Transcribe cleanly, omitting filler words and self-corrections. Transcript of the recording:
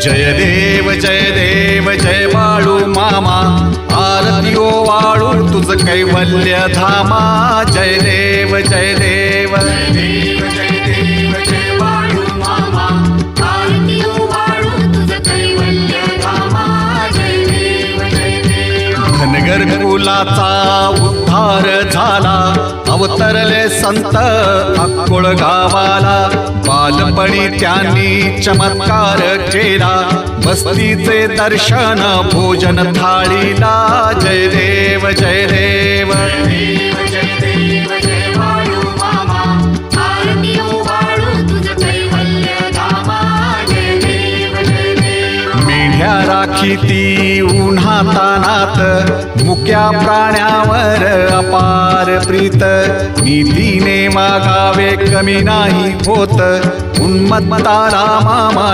जय देव जय बाळू मामा, आरती ओ वाळू तुझ कैवल्य धामा। जय देव जय देव जय देव जय देव जय बाळू मामा, आरती ओ वाळू तुझ कैवल्य धामा। जय देव जय देव। धनगर कुलाचा उद्धार झाला, अवतरले संत अक्कोळ गावाला। बालपणी त्यांनी चमत्कार केला, बस्तीचे दर्शन भोजन थाळीला। जय देव जय देव जय देव जय देव जय बाळू मामा, आरती ओ वाळू तुझ कैवल्य धामा। जय देव जय देव। मेढ्या राखीती उन्हातानात, मुक्या प्राण्यावर अपार प्रीत। नीतीने वागावे कमी नाही होत, उन्मत्ताला मामा